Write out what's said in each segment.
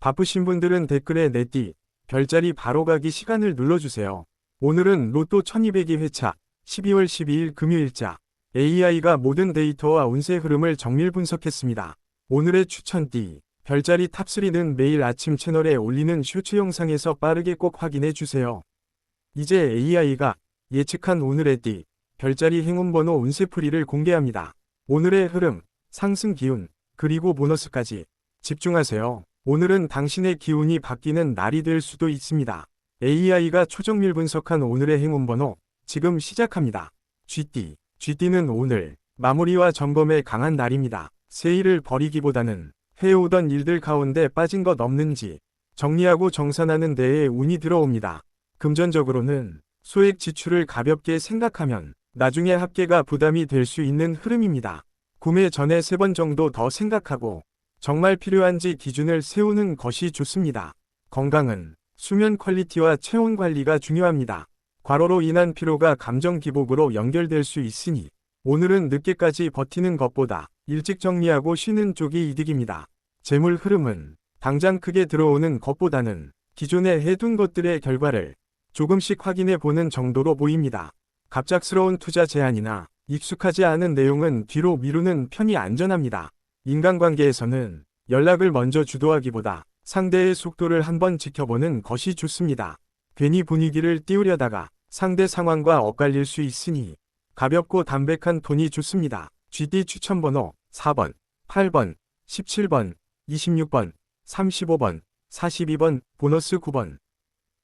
바쁘신 분들은 댓글에 내띠, 별자리 바로 가기 시간을 눌러주세요. 오늘은 로또 1202 회차 12월 12일 금요일자 AI가 모든 데이터와 운세 흐름을 정밀 분석했습니다. 오늘의 추천띠, 별자리 탑3는 매일 아침 채널에 올리는 쇼츠 영상에서 빠르게 꼭 확인해 주세요. 이제 AI가 예측한 오늘의 띠, 별자리 행운번호 운세풀이를 공개합니다. 오늘의 흐름, 상승 기운, 그리고 보너스까지 집중하세요. 오늘은 당신의 기운이 바뀌는 날이 될 수도 있습니다. AI가 초정밀 분석한 오늘의 행운번호, 지금 시작합니다. 쥐띠, 쥐띠는 오늘 마무리와 점검에 강한 날입니다. 세일을 벌이기보다는 해오던 일들 가운데 빠진 것 없는지 정리하고 정산하는 데에 운이 들어옵니다. 금전적으로는 소액 지출을 가볍게 생각하면 나중에 합계가 부담이 될 수 있는 흐름입니다. 구매 전에 3번 정도 더 생각하고 정말 필요한지 기준을 세우는 것이 좋습니다. 건강은 수면 퀄리티와 체온 관리가 중요합니다. 과로로 인한 피로가 감정 기복으로 연결될 수 있으니 오늘은 늦게까지 버티는 것보다 일찍 정리하고 쉬는 쪽이 이득입니다. 재물 흐름은 당장 크게 들어오는 것보다는 기존에 해둔 것들의 결과를 조금씩 확인해 보는 정도로 보입니다. 갑작스러운 투자 제안이나 익숙하지 않은 내용은 뒤로 미루는 편이 안전합니다. 인간관계에서는 연락을 먼저 주도하기보다 상대의 속도를 한번 지켜보는 것이 좋습니다. 괜히 분위기를 띄우려다가 상대 상황과 엇갈릴 수 있으니 가볍고 담백한 톤이 좋습니다. GD 추천번호 4번, 8번, 17번, 26번, 35번, 42번, 보너스 9번.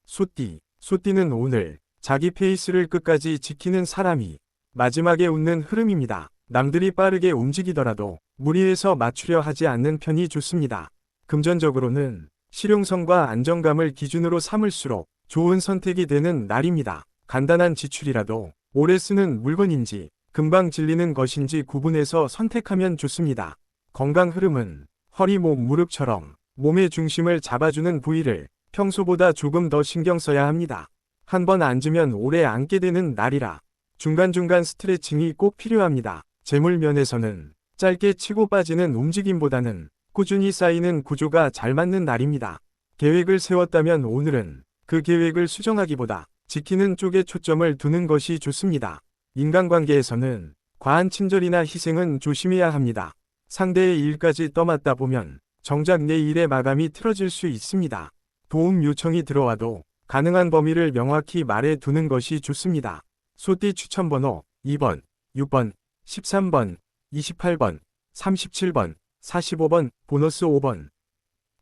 소띠, 소띠는 오늘 자기 페이스를 끝까지 지키는 사람이 마지막에 웃는 흐름입니다. 남들이 빠르게 움직이더라도 무리해서 맞추려 하지 않는 편이 좋습니다. 금전적으로는 실용성과 안정감을 기준으로 삼을수록 좋은 선택이 되는 날입니다. 간단한 지출이라도 오래 쓰는 물건인지 금방 질리는 것인지 구분해서 선택하면 좋습니다. 건강 흐름은 허리, 목, 무릎처럼 몸의 중심을 잡아주는 부위를 평소보다 조금 더 신경 써야 합니다. 한번 앉으면 오래 앉게 되는 날이라 중간중간 스트레칭이 꼭 필요합니다. 재물 면에서는 짧게 치고 빠지는 움직임보다는 꾸준히 쌓이는 구조가 잘 맞는 날입니다. 계획을 세웠다면 오늘은 그 계획을 수정하기보다 지키는 쪽에 초점을 두는 것이 좋습니다. 인간관계에서는 과한 친절이나 희생은 조심해야 합니다. 상대의 일까지 떠맡다 보면 정작 내 일의 마감이 틀어질 수 있습니다. 도움 요청이 들어와도 가능한 범위를 명확히 말해 두는 것이 좋습니다. 소띠 추천번호 2번, 6번, 13번, 28번, 37번, 45번, 보너스 5번.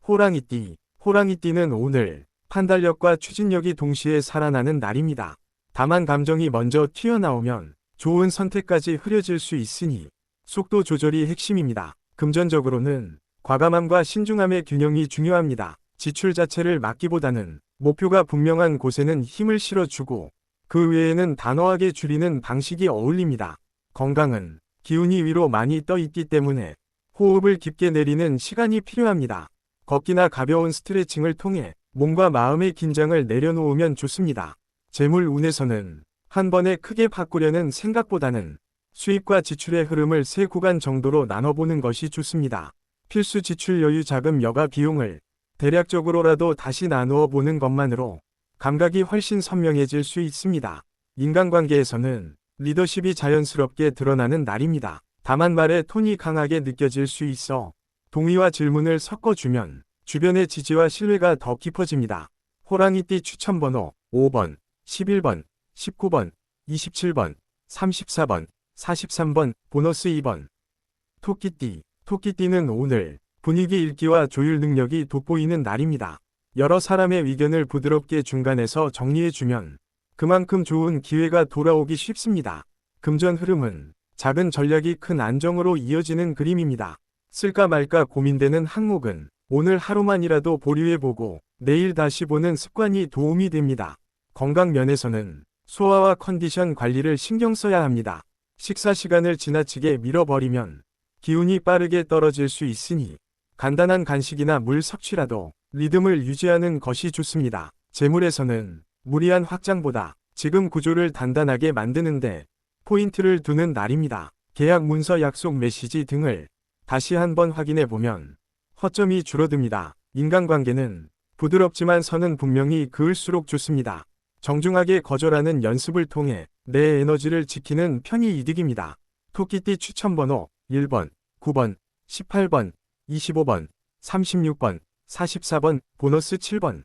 호랑이띠, 호랑이띠는 오늘 판단력과 추진력이 동시에 살아나는 날입니다. 다만 감정이 먼저 튀어나오면 좋은 선택까지 흐려질 수 있으니 속도 조절이 핵심입니다. 금전적으로는 과감함과 신중함의 균형이 중요합니다. 지출 자체를 막기보다는 목표가 분명한 곳에는 힘을 실어주고 그 외에는 단호하게 줄이는 방식이 어울립니다. 건강은 기운이 위로 많이 떠 있기 때문에 호흡을 깊게 내리는 시간이 필요합니다. 걷기나 가벼운 스트레칭을 통해 몸과 마음의 긴장을 내려놓으면 좋습니다. 재물 운에서는 한 번에 크게 바꾸려는 생각보다는 수입과 지출의 흐름을 3구간 정도로 나눠보는 것이 좋습니다. 필수 지출 여유 자금 여가 비용을 대략적으로라도 다시 나누어 보는 것만으로 감각이 훨씬 선명해질 수 있습니다. 인간관계에서는 리더십이 자연스럽게 드러나는 날입니다. 다만 말의 톤이 강하게 느껴질 수 있어 동의와 질문을 섞어주면 주변의 지지와 신뢰가 더 깊어집니다. 호랑이띠 추천번호 5번, 11번, 19번, 27번, 34번, 43번, 보너스 2번. 토끼띠, 토끼띠는 오늘 분위기 읽기와 조율 능력이 돋보이는 날입니다. 여러 사람의 의견을 부드럽게 중간에서 정리해주면 그만큼 좋은 기회가 돌아오기 쉽습니다. 금전 흐름은 작은 전략이 큰 안정으로 이어지는 그림입니다. 쓸까 말까 고민되는 항목은 오늘 하루만이라도 보류해보고 내일 다시 보는 습관이 도움이 됩니다. 건강 면에서는 소화와 컨디션 관리를 신경 써야 합니다. 식사 시간을 지나치게 밀어버리면 기운이 빠르게 떨어질 수 있으니 간단한 간식이나 물 섭취라도 리듬을 유지하는 것이 좋습니다. 재물에서는 무리한 확장보다 지금 구조를 단단하게 만드는데 포인트를 두는 날입니다. 계약 문서, 약속 메시지 등을 다시 한번 확인해 보면 허점이 줄어듭니다. 인간관계는 부드럽지만 선은 분명히 그을수록 좋습니다. 정중하게 거절하는 연습을 통해 내 에너지를 지키는 편이 이득입니다. 토끼띠 추천번호 1번, 9번, 18번, 25번, 36번, 44번, 보너스 7번.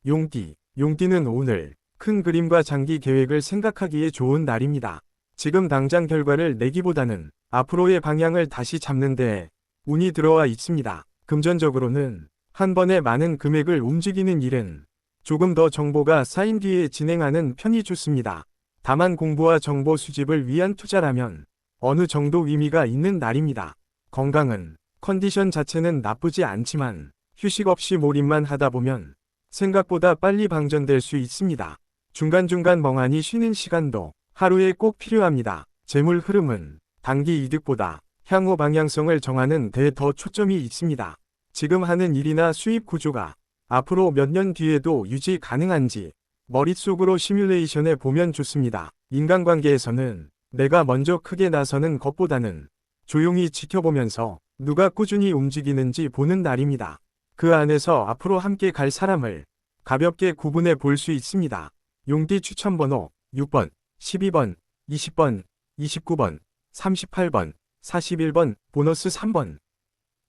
용띠, 용띠는 오늘 큰 그림과 장기 계획을 생각하기에 좋은 날입니다. 지금 당장 결과를 내기보다는 앞으로의 방향을 다시 잡는 데에 운이 들어와 있습니다. 금전적으로는 한 번에 많은 금액을 움직이는 일은 조금 더 정보가 쌓인 뒤에 진행하는 편이 좋습니다. 다만 공부와 정보 수집을 위한 투자라면 어느 정도 의미가 있는 날입니다. 건강은 컨디션 자체는 나쁘지 않지만 휴식 없이 몰입만 하다 보면 생각보다 빨리 방전될 수 있습니다. 중간중간 멍하니 쉬는 시간도 하루에 꼭 필요합니다. 재물 흐름은 단기 이득보다 향후 방향성을 정하는 데 더 초점이 있습니다. 지금 하는 일이나 수입 구조가 앞으로 몇 년 뒤에도 유지 가능한지 머릿속으로 시뮬레이션해 보면 좋습니다. 인간관계에서는 내가 먼저 크게 나서는 것보다는 조용히 지켜보면서 누가 꾸준히 움직이는지 보는 날입니다. 그 안에서 앞으로 함께 갈 사람을 가볍게 구분해 볼 수 있습니다. 용띠 추천번호 6번, 12번, 20번, 29번, 38번, 41번, 보너스 3번.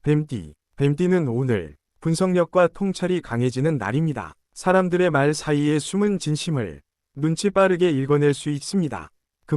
뱀띠, 뱀띠는 오늘 분석력과 통찰이 강해지는 날입니다. 사람들의 말 사이에 숨은 진심을 눈치 빠르게 읽어낼 수 있습니다.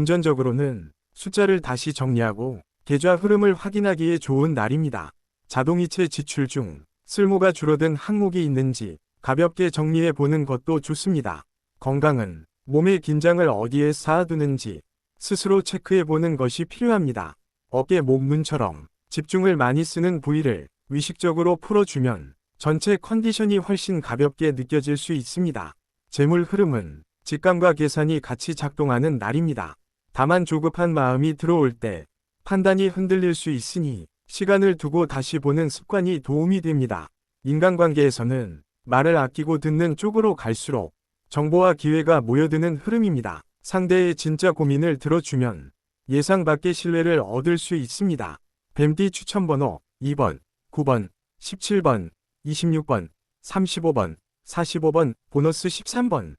금전적으로는 숫자를 다시 정리하고 계좌 흐름을 확인하기에 좋은 날입니다. 자동이체 지출 중 쓸모가 줄어든 항목이 있는지 가볍게 정리해 보는 것도 좋습니다. 건강은 몸의 긴장을 어디에 쌓아두는지 스스로 체크해 보는 것이 필요합니다. 어깨 목눈처럼 집중을 많이 쓰는 부위를 의식적으로 풀어주면 전체 컨디션이 훨씬 가볍게 느껴질 수 있습니다. 재물 흐름은 직감과 계산이 같이 작동하는 날입니다. 다만 조급한 마음이 들어올 때 판단이 흔들릴 수 있으니 시간을 두고 다시 보는 습관이 도움이 됩니다. 인간관계에서는 말을 아끼고 듣는 쪽으로 갈수록 정보와 기회가 모여드는 흐름입니다. 상대의 진짜 고민을 들어주면 예상 밖의 신뢰를 얻을 수 있습니다. 뱀띠 추천번호 2번, 9번, 17번, 26번, 35번, 45번, 보너스 13번.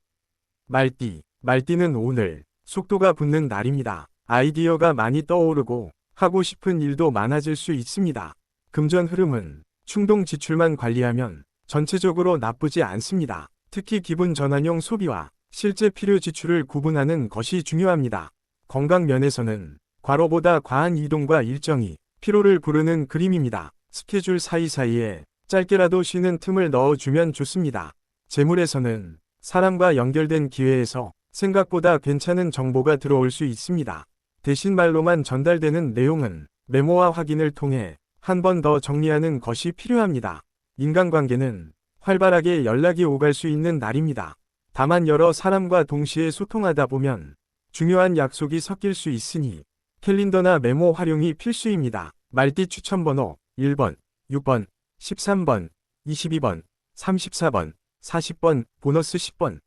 말띠, 말띠는 오늘 속도가 붙는 날입니다. 아이디어가 많이 떠오르고 하고 싶은 일도 많아질 수 있습니다. 금전 흐름은 충동 지출만 관리하면 전체적으로 나쁘지 않습니다. 특히 기분 전환용 소비와 실제 필요 지출을 구분하는 것이 중요합니다. 건강 면에서는 과로보다 과한 이동과 일정이 피로를 부르는 그림입니다. 스케줄 사이사이에 짧게라도 쉬는 틈을 넣어주면 좋습니다. 재물에서는 사람과 연결된 기회에서 생각보다 괜찮은 정보가 들어올 수 있습니다. 대신 말로만 전달되는 내용은 메모와 확인을 통해 한 번 더 정리하는 것이 필요합니다. 인간관계는 활발하게 연락이 오갈 수 있는 날입니다. 다만 여러 사람과 동시에 소통하다 보면 중요한 약속이 섞일 수 있으니 캘린더나 메모 활용이 필수입니다. 말띠 추천번호 1번, 6번, 13번, 22번, 34번, 40번, 보너스 10번.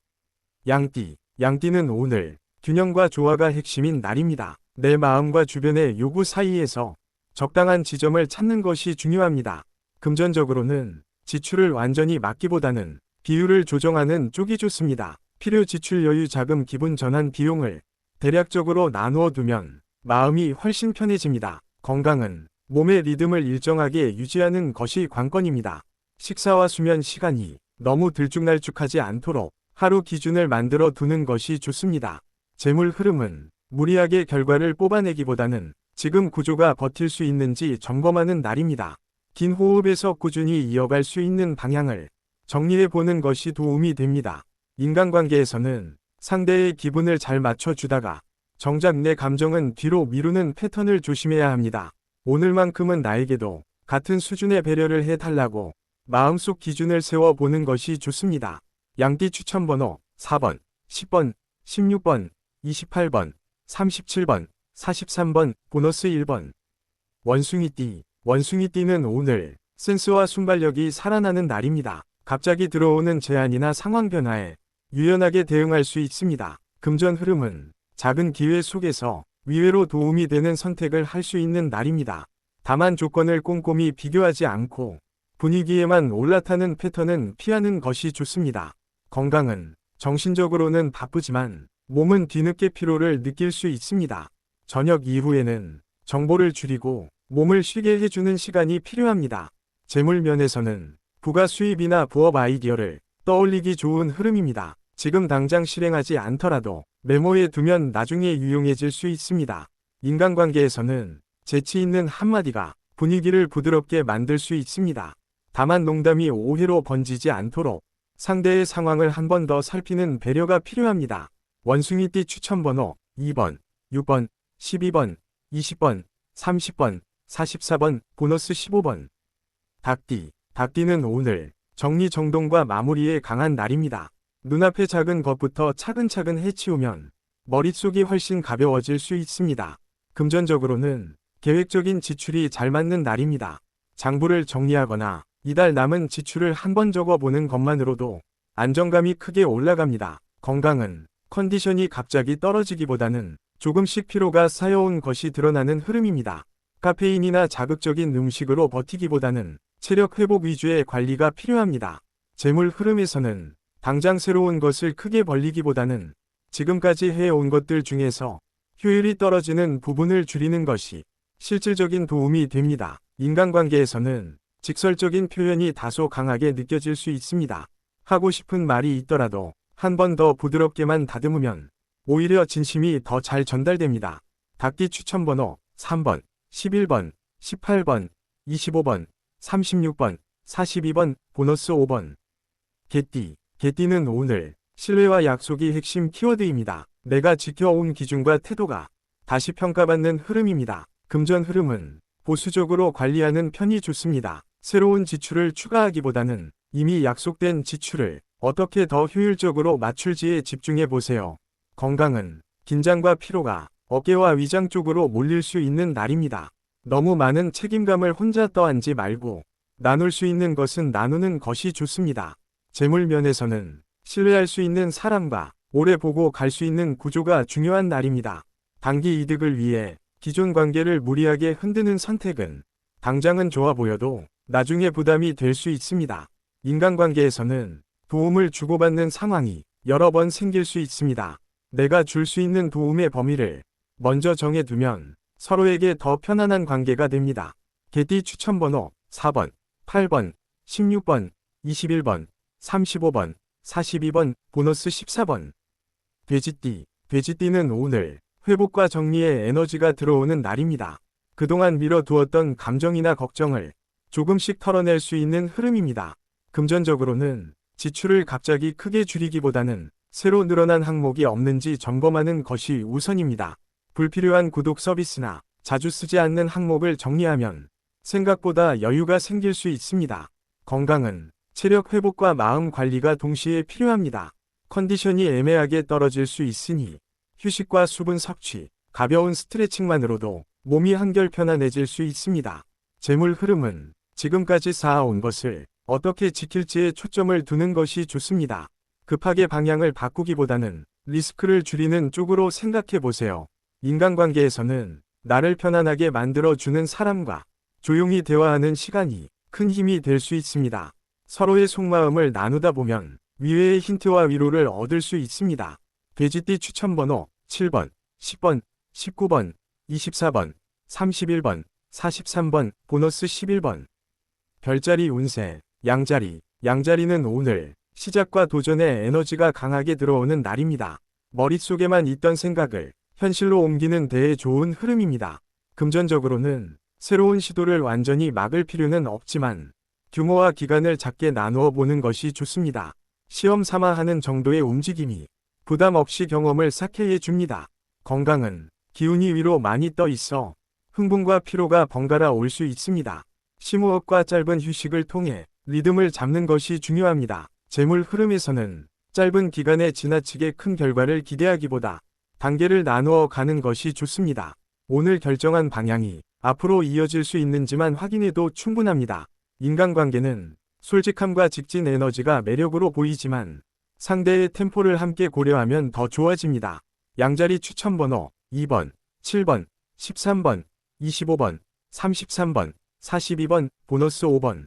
양띠, 양띠는 오늘 균형과 조화가 핵심인 날입니다. 내 마음과 주변의 요구 사이에서 적당한 지점을 찾는 것이 중요합니다. 금전적으로는 지출을 완전히 막기보다는 비율을 조정하는 쪽이 좋습니다. 필요 지출 여유 자금 기분 전환 비용을 대략적으로 나누어 두면 마음이 훨씬 편해집니다. 건강은 몸의 리듬을 일정하게 유지하는 것이 관건입니다. 식사와 수면 시간이 너무 들쭉날쭉하지 않도록 하루 기준을 만들어 두는 것이 좋습니다. 재물 흐름은 무리하게 결과를 뽑아내기보다는 지금 구조가 버틸 수 있는지 점검하는 날입니다. 긴 호흡에서 꾸준히 이어갈 수 있는 방향을 정리해 보는 것이 도움이 됩니다. 인간관계에서는 상대의 기분을 잘 맞춰주다가 정작 내 감정은 뒤로 미루는 패턴을 조심해야 합니다. 오늘만큼은 나에게도 같은 수준의 배려를 해달라고 마음속 기준을 세워보는 것이 좋습니다. 양띠 추천번호 4번, 10번, 16번, 28번, 37번, 43번, 보너스 1번. 원숭이띠, 원숭이띠는 오늘 센스와 순발력이 살아나는 날입니다. 갑자기 들어오는 제안이나 상황 변화에 유연하게 대응할 수 있습니다. 금전 흐름은 작은 기회 속에서 위외로 도움이 되는 선택을 할 수 있는 날입니다. 다만 조건을 꼼꼼히 비교하지 않고 분위기에만 올라타는 패턴은 피하는 것이 좋습니다. 건강은 정신적으로는 바쁘지만 몸은 뒤늦게 피로를 느낄 수 있습니다. 저녁 이후에는 정보를 줄이고 몸을 쉬게 해주는 시간이 필요합니다. 재물 면에서는 부가 수입이나 부업 아이디어를 떠올리기 좋은 흐름입니다. 지금 당장 실행하지 않더라도 메모에 두면 나중에 유용해질 수 있습니다. 인간관계에서는 재치 있는 한마디가 분위기를 부드럽게 만들 수 있습니다. 다만 농담이 오해로 번지지 않도록 상대의 상황을 한 번 더 살피는 배려가 필요합니다. 원숭이띠 추천번호 2번, 6번, 12번, 20번, 30번, 44번, 보너스 15번. 닭띠는 오늘 정리정돈과 마무리에 강한 날입니다. 눈앞의 작은 것부터 차근차근 해치우면 머릿속이 훨씬 가벼워질 수 있습니다. 금전적으로는 계획적인 지출이 잘 맞는 날입니다. 장부를 정리하거나 이달 남은 지출을 한번 적어보는 것만으로도 안정감이 크게 올라갑니다. 건강은 컨디션이 갑자기 떨어지기보다는 조금씩 피로가 쌓여온 것이 드러나는 흐름입니다. 카페인이나 자극적인 음식으로 버티기보다는 체력 회복 위주의 관리가 필요합니다. 재물 흐름에서는 당장 새로운 것을 크게 벌리기보다는 지금까지 해온 것들 중에서 효율이 떨어지는 부분을 줄이는 것이 실질적인 도움이 됩니다. 인간관계에서는 직설적인 표현이 다소 강하게 느껴질 수 있습니다. 하고 싶은 말이 있더라도 한 번 더 부드럽게만 다듬으면 오히려 진심이 더 잘 전달됩니다. 닭띠 추천번호 3번, 11번, 18번, 25번, 36번, 42번, 보너스 5번. 개띠는 오늘 신뢰와 약속이 핵심 키워드입니다. 내가 지켜온 기준과 태도가 다시 평가받는 흐름입니다. 금전 흐름은 보수적으로 관리하는 편이 좋습니다. 새로운 지출을 추가하기보다는 이미 약속된 지출을 어떻게 더 효율적으로 맞출지에 집중해 보세요. 건강은 긴장과 피로가 어깨와 위장 쪽으로 몰릴 수 있는 날입니다. 너무 많은 책임감을 혼자 떠안지 말고 나눌 수 있는 것은 나누는 것이 좋습니다. 재물 면에서는 신뢰할 수 있는 사람과 오래 보고 갈 수 있는 구조가 중요한 날입니다. 단기 이득을 위해 기존 관계를 무리하게 흔드는 선택은 당장은 좋아 보여도 나중에 부담이 될 수 있습니다. 인간관계에서는 도움을 주고받는 상황이 여러 번 생길 수 있습니다. 내가 줄 수 있는 도움의 범위를 먼저 정해두면 서로에게 더 편안한 관계가 됩니다. 개띠 추천번호 4번, 8번, 16번, 21번, 35번, 42번, 보너스 14번. 돼지띠는 오늘 회복과 정리의 에너지가 들어오는 날입니다. 그동안 미뤄두었던 감정이나 걱정을 조금씩 털어낼 수 있는 흐름입니다. 금전적으로는 지출을 갑자기 크게 줄이기보다는 새로 늘어난 항목이 없는지 점검하는 것이 우선입니다. 불필요한 구독 서비스나 자주 쓰지 않는 항목을 정리하면 생각보다 여유가 생길 수 있습니다. 건강은 체력 회복과 마음 관리가 동시에 필요합니다. 컨디션이 애매하게 떨어질 수 있으니 휴식과 수분 섭취, 가벼운 스트레칭만으로도 몸이 한결 편안해질 수 있습니다. 재물 흐름은 지금까지 쌓아온 것을 어떻게 지킬지에 초점을 두는 것이 좋습니다. 급하게 방향을 바꾸기보다는 리스크를 줄이는 쪽으로 생각해 보세요. 인간관계에서는 나를 편안하게 만들어주는 사람과 조용히 대화하는 시간이 큰 힘이 될 수 있습니다. 서로의 속마음을 나누다 보면 위외의 힌트와 위로를 얻을 수 있습니다. 돼지띠 추천번호 7번, 10번, 19번, 24번, 31번, 43번, 보너스 11번. 별자리 운세, 양자리는 오늘 시작과 도전의 에너지가 강하게 들어오는 날입니다. 머릿속에만 있던 생각을 현실로 옮기는 데에 좋은 흐름입니다. 금전적으로는 새로운 시도를 완전히 막을 필요는 없지만 규모와 기간을 작게 나누어 보는 것이 좋습니다. 시험 삼아 하는 정도의 움직임이 부담 없이 경험을 쌓게 해줍니다. 건강은 기운이 위로 많이 떠 있어 흥분과 피로가 번갈아 올 수 있습니다. 심호흡과 짧은 휴식을 통해 리듬을 잡는 것이 중요합니다. 재물 흐름에서는 짧은 기간에 지나치게 큰 결과를 기대하기보다 단계를 나누어 가는 것이 좋습니다. 오늘 결정한 방향이 앞으로 이어질 수 있는지만 확인해도 충분합니다. 인간관계는 솔직함과 직진 에너지가 매력으로 보이지만 상대의 템포를 함께 고려하면 더 좋아집니다. 양자리 추천번호 2번, 7번, 13번, 25번, 33번, 42번, 보너스 5번.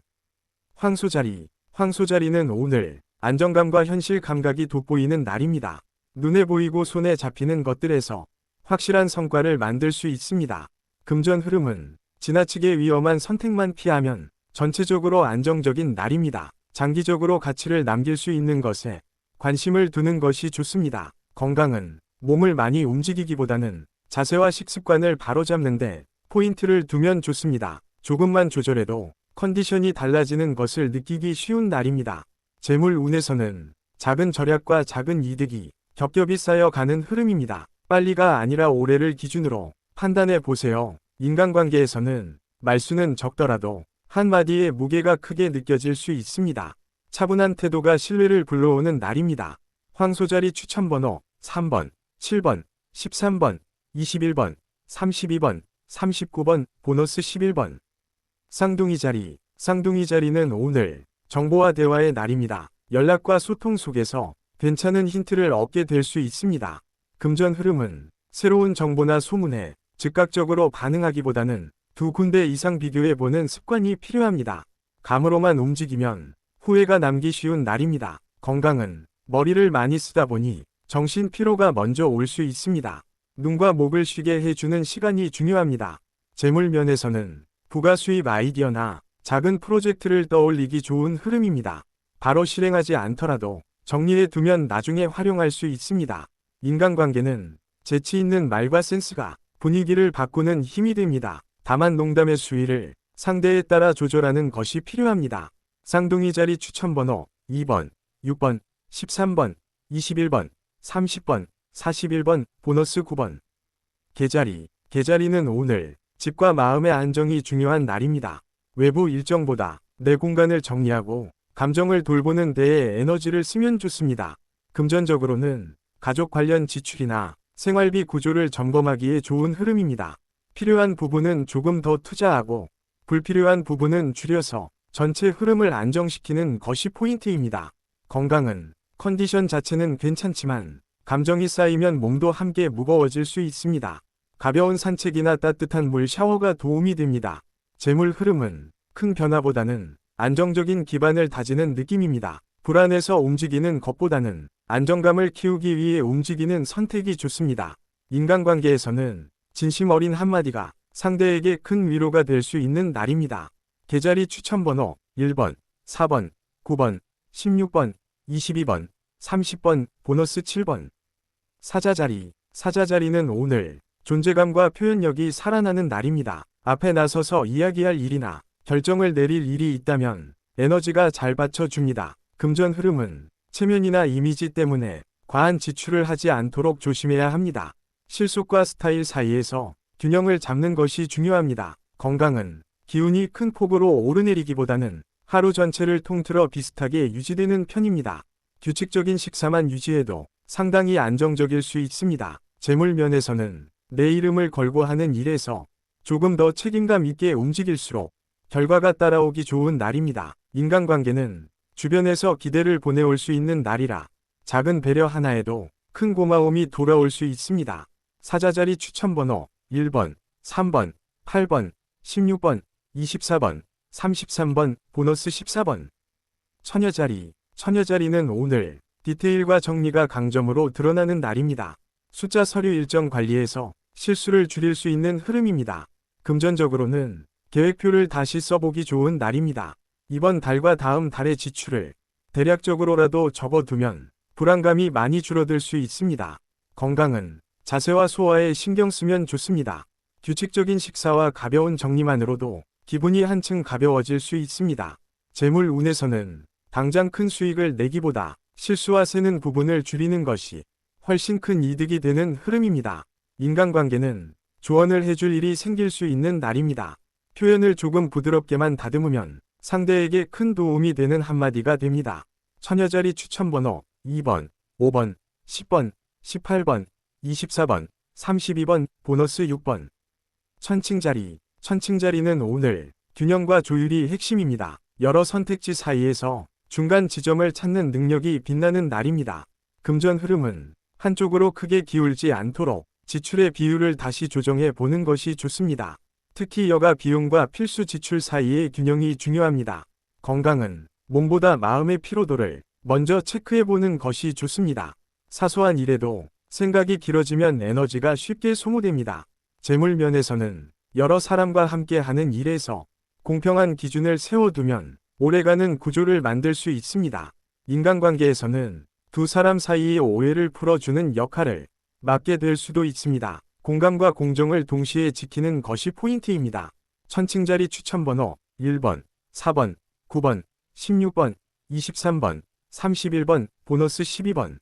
황소자리. 황소자리는 오늘 안정감과 현실 감각이 돋보이는 날입니다. 눈에 보이고 손에 잡히는 것들에서 확실한 성과를 만들 수 있습니다. 금전 흐름은 지나치게 위험한 선택만 피하면 전체적으로 안정적인 날입니다. 장기적으로 가치를 남길 수 있는 것에 관심을 두는 것이 좋습니다. 건강은 몸을 많이 움직이기보다는 자세와 식습관을 바로잡는데 포인트를 두면 좋습니다. 조금만 조절해도 컨디션이 달라지는 것을 느끼기 쉬운 날입니다. 재물 운에서는 작은 절약과 작은 이득이 겹겹이 쌓여가는 흐름입니다. 빨리가 아니라 올해를 기준으로 판단해 보세요. 인간관계에서는 말수는 적더라도 한마디의 무게가 크게 느껴질 수 있습니다. 차분한 태도가 신뢰를 불러오는 날입니다. 황소자리 추천번호 3번, 7번, 13번, 21번, 32번, 39번, 보너스 11번. 쌍둥이 자리. 쌍둥이 자리는 오늘 정보와 대화의 날입니다. 연락과 소통 속에서 괜찮은 힌트를 얻게 될 수 있습니다. 금전 흐름은 새로운 정보나 소문에 즉각적으로 반응하기보다는 두 군데 이상 비교해보는 습관이 필요합니다. 감으로만 움직이면 후회가 남기 쉬운 날입니다. 건강은 머리를 많이 쓰다 보니 정신 피로가 먼저 올 수 있습니다. 눈과 목을 쉬게 해주는 시간이 중요합니다. 재물 면에서는 부가 수입 아이디어나 작은 프로젝트를 떠올리기 좋은 흐름입니다. 바로 실행하지 않더라도 정리해 두면 나중에 활용할 수 있습니다. 인간관계는 재치 있는 말과 센스가 분위기를 바꾸는 힘이 됩니다. 다만 농담의 수위를 상대에 따라 조절하는 것이 필요합니다. 쌍둥이 자리 추천번호 2번, 6번, 13번, 21번, 30번, 41번, 보너스 9번. 개자리. 개자리는 오늘 집과 마음의 안정이 중요한 날입니다. 외부 일정보다 내 공간을 정리하고 감정을 돌보는 데에 에너지를 쓰면 좋습니다. 금전적으로는 가족 관련 지출이나 생활비 구조를 점검하기에 좋은 흐름입니다. 필요한 부분은 조금 더 투자하고 불필요한 부분은 줄여서 전체 흐름을 안정시키는 것이 포인트입니다. 건강은 컨디션 자체는 괜찮지만 감정이 쌓이면 몸도 함께 무거워질 수 있습니다. 가벼운 산책이나 따뜻한 물 샤워가 도움이 됩니다. 재물 흐름은 큰 변화보다는 안정적인 기반을 다지는 느낌입니다. 불안해서 움직이는 것보다는 안정감을 키우기 위해 움직이는 선택이 좋습니다. 인간관계에서는 진심 어린 한마디가 상대에게 큰 위로가 될 수 있는 날입니다. 개자리 추천번호 1번, 4번, 9번, 16번, 22번, 30번, 보너스 7번. 사자자리. 사자자리는 오늘 존재감과 표현력이 살아나는 날입니다. 앞에 나서서 이야기할 일이나 결정을 내릴 일이 있다면 에너지가 잘 받쳐줍니다. 금전 흐름은 체면이나 이미지 때문에 과한 지출을 하지 않도록 조심해야 합니다. 실속과 스타일 사이에서 균형을 잡는 것이 중요합니다. 건강은 기운이 큰 폭으로 오르내리기보다는 하루 전체를 통틀어 비슷하게 유지되는 편입니다. 규칙적인 식사만 유지해도 상당히 안정적일 수 있습니다. 재물 면에서는 내 이름을 걸고 하는 일에서 조금 더 책임감 있게 움직일수록 결과가 따라오기 좋은 날입니다. 인간관계는 주변에서 기대를 보내올 수 있는 날이라 작은 배려 하나에도 큰 고마움이 돌아올 수 있습니다. 사자자리 추천번호 1번, 3번, 8번, 16번, 24번, 33번, 보너스 14번. 처녀자리. 처녀자리는 오늘 디테일과 정리가 강점으로 드러나는 날입니다. 숫자 서류 일정 관리에서 실수를 줄일 수 있는 흐름입니다. 금전적으로는 계획표를 다시 써보기 좋은 날입니다. 이번 달과 다음 달의 지출을 대략적으로라도 적어두면 불안감이 많이 줄어들 수 있습니다. 건강은 자세와 소화에 신경 쓰면 좋습니다. 규칙적인 식사와 가벼운 정리만으로도 기분이 한층 가벼워질 수 있습니다. 재물 운에서는 당장 큰 수익을 내기보다 실수와 새는 부분을 줄이는 것이 훨씬 큰 이득이 되는 흐름입니다. 인간관계는 조언을 해줄 일이 생길 수 있는 날입니다. 표현을 조금 부드럽게만 다듬으면 상대에게 큰 도움이 되는 한마디가 됩니다. 처녀자리 추천번호 2번, 5번, 10번, 18번, 24번, 32번, 보너스 6번. 천칭자리. 천칭자리는 오늘 균형과 조율이 핵심입니다. 여러 선택지 사이에서 중간 지점을 찾는 능력이 빛나는 날입니다. 금전 흐름은 한쪽으로 크게 기울지 않도록 지출의 비율을 다시 조정해 보는 것이 좋습니다. 특히 여가 비용과 필수 지출 사이의 균형이 중요합니다. 건강은 몸보다 마음의 피로도를 먼저 체크해보는 것이 좋습니다. 사소한 일에도 생각이 길어지면 에너지가 쉽게 소모됩니다. 재물 면에서는 여러 사람과 함께 하는 일에서 공평한 기준을 세워두면 오래가는 구조를 만들 수 있습니다. 인간관계에서는 두 사람 사이의 오해를 풀어주는 역할을 맡게 될 수도 있습니다. 공감과 공정을 동시에 지키는 것이 포인트입니다. 천칭자리 추천번호 1번, 4번, 9번, 16번, 23번, 31번, 보너스 12번.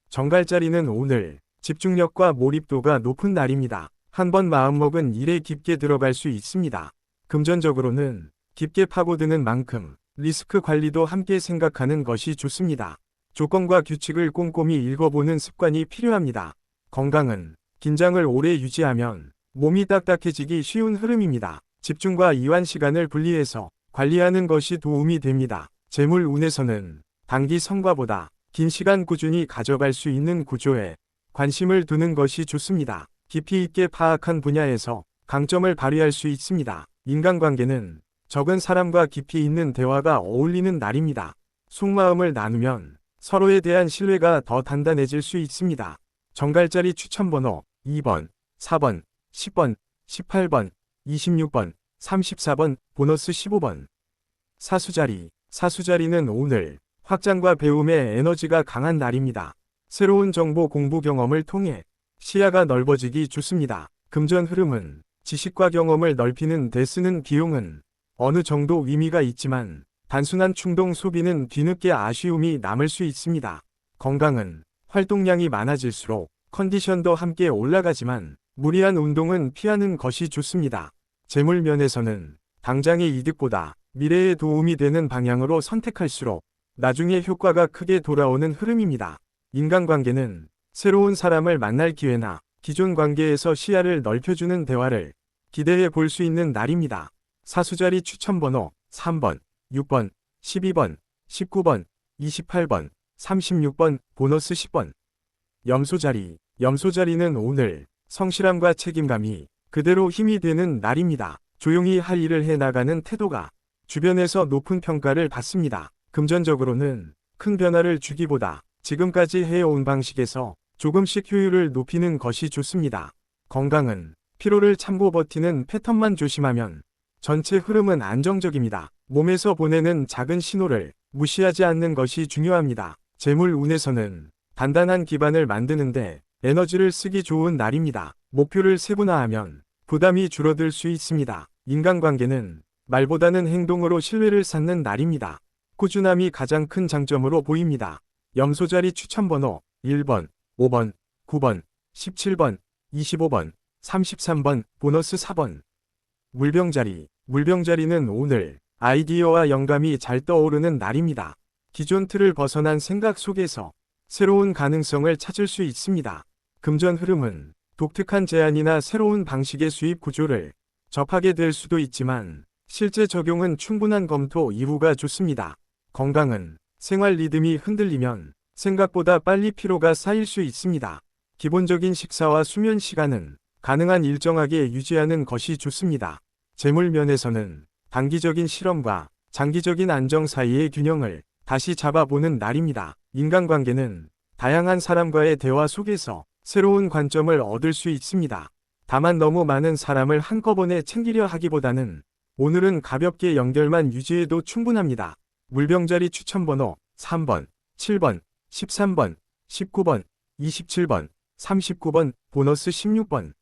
정갈자리는 오늘 집중력과 몰입도가 높은 날입니다. 한번 마음먹은 일에 깊게 들어갈 수 있습니다. 금전적으로는 깊게 파고드는 만큼 리스크 관리도 함께 생각하는 것이 좋습니다. 조건과 규칙을 꼼꼼히 읽어보는 습관이 필요합니다. 건강은 긴장을 오래 유지하면 몸이 딱딱해지기 쉬운 흐름입니다. 집중과 이완 시간을 분리해서 관리하는 것이 도움이 됩니다. 재물 운에서는 단기 성과보다 긴 시간 꾸준히 가져갈 수 있는 구조에 관심을 두는 것이 좋습니다. 깊이 있게 파악한 분야에서 강점을 발휘할 수 있습니다. 인간관계는 적은 사람과 깊이 있는 대화가 어울리는 날입니다. 속마음을 나누면 서로에 대한 신뢰가 더 단단해질 수 있습니다. 정갈자리 추천번호 2번, 4번, 10번, 18번, 26번, 34번, 보너스 15번. 사수자리는 오늘 확장과 배움의 에너지가 강한 날입니다. 새로운 정보 공부 경험을 통해 시야가 넓어지기 좋습니다. 금전 흐름은 지식과 경험을 넓히는 데 쓰는 비용은 어느 정도 의미가 있지만 단순한 충동 소비는 뒤늦게 아쉬움이 남을 수 있습니다. 건강은 활동량이 많아질수록 컨디션도 함께 올라가지만 무리한 운동은 피하는 것이 좋습니다. 재물 면에서는 당장의 이득보다 미래에 도움이 되는 방향으로 선택할수록 나중에 효과가 크게 돌아오는 흐름입니다. 인간관계는 새로운 사람을 만날 기회나 기존 관계에서 시야를 넓혀주는 대화를 기대해 볼 수 있는 날입니다. 사수자리 추천번호 3번, 6번, 12번, 19번, 28번, 36번, 보너스 10번. 염소자리는 오늘 성실함과 책임감이 그대로 힘이 되는 날입니다. 조용히 할 일을 해나가는 태도가 주변에서 높은 평가를 받습니다. 금전적으로는 큰 변화를 주기보다 지금까지 해온 방식에서 조금씩 효율을 높이는 것이 좋습니다. 건강은 피로를 참고 버티는 패턴만 조심하면 전체 흐름은 안정적입니다. 몸에서 보내는 작은 신호를 무시하지 않는 것이 중요합니다. 재물 운에서는 단단한 기반을 만드는데 에너지를 쓰기 좋은 날입니다. 목표를 세분화하면 부담이 줄어들 수 있습니다. 인간관계는 말보다는 행동으로 신뢰를 쌓는 날입니다. 꾸준함이 가장 큰 장점으로 보입니다. 염소자리 추천번호 1번, 5번, 9번, 17번, 25번, 33번, 보너스 4번. 물병자리는 오늘 아이디어와 영감이 잘 떠오르는 날입니다. 기존 틀을 벗어난 생각 속에서 새로운 가능성을 찾을 수 있습니다. 금전 흐름은 독특한 제안이나 새로운 방식의 수입 구조를 접하게 될 수도 있지만 실제 적용은 충분한 검토 이후가 좋습니다. 건강은 생활 리듬이 흔들리면 생각보다 빨리 피로가 쌓일 수 있습니다. 기본적인 식사와 수면 시간은 가능한 일정하게 유지하는 것이 좋습니다. 재물 면에서는 단기적인 실험과 장기적인 안정 사이의 균형을 다시 잡아보는 날입니다. 인간관계는 다양한 사람과의 대화 속에서 새로운 관점을 얻을 수 있습니다. 다만 너무 많은 사람을 한꺼번에 챙기려 하기보다는 오늘은 가볍게 연결만 유지해도 충분합니다. 물병자리 추천번호 3번, 7번, 13번, 19번, 27번, 39번, 보너스 16번.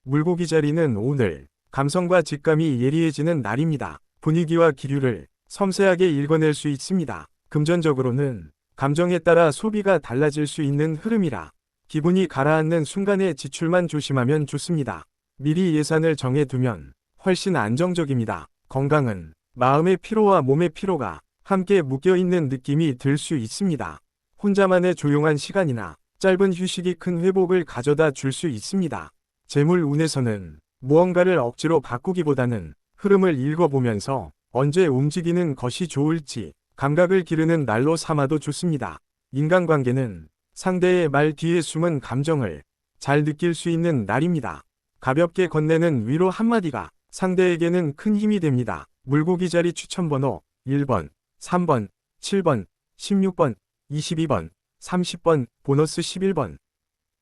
물고기자리는 오늘 감성과 직감이 예리해지는 날입니다. 분위기와 기류를 섬세하게 읽어낼 수 있습니다. 금전적으로는 감정에 따라 소비가 달라질 수 있는 흐름이라 기분이 가라앉는 순간에 지출만 조심하면 좋습니다. 미리 예산을 정해두면 훨씬 안정적입니다. 건강은 마음의 피로와 몸의 피로가 함께 묶여있는 느낌이 들 수 있습니다. 혼자만의 조용한 시간이나 짧은 휴식이 큰 회복을 가져다 줄 수 있습니다. 재물 운에서는 무언가를 억지로 바꾸기보다는 흐름을 읽어보면서 언제 움직이는 것이 좋을지 감각을 기르는 날로 삼아도 좋습니다. 인간관계는 상대의 말 뒤에 숨은 감정을 잘 느낄 수 있는 날입니다. 가볍게 건네는 위로 한마디가 상대에게는 큰 힘이 됩니다. 물고기 자리 추천번호 1번, 3번, 7번, 16번, 22번, 30번, 보너스 11번.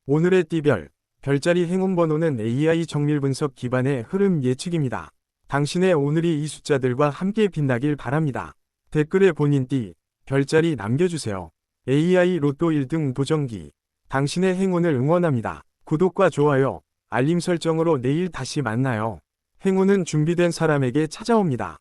오늘의 띠별, 별자리 행운번호는 AI 정밀 분석 기반의 흐름 예측입니다. 당신의 오늘이 이 숫자들과 함께 빛나길 바랍니다. 댓글에 본인 띠, 별자리 남겨주세요. AI 로또 1등 도전기. 당신의 행운을 응원합니다. 구독과 좋아요, 알림 설정으로 내일 다시 만나요. 행운은 준비된 사람에게 찾아옵니다.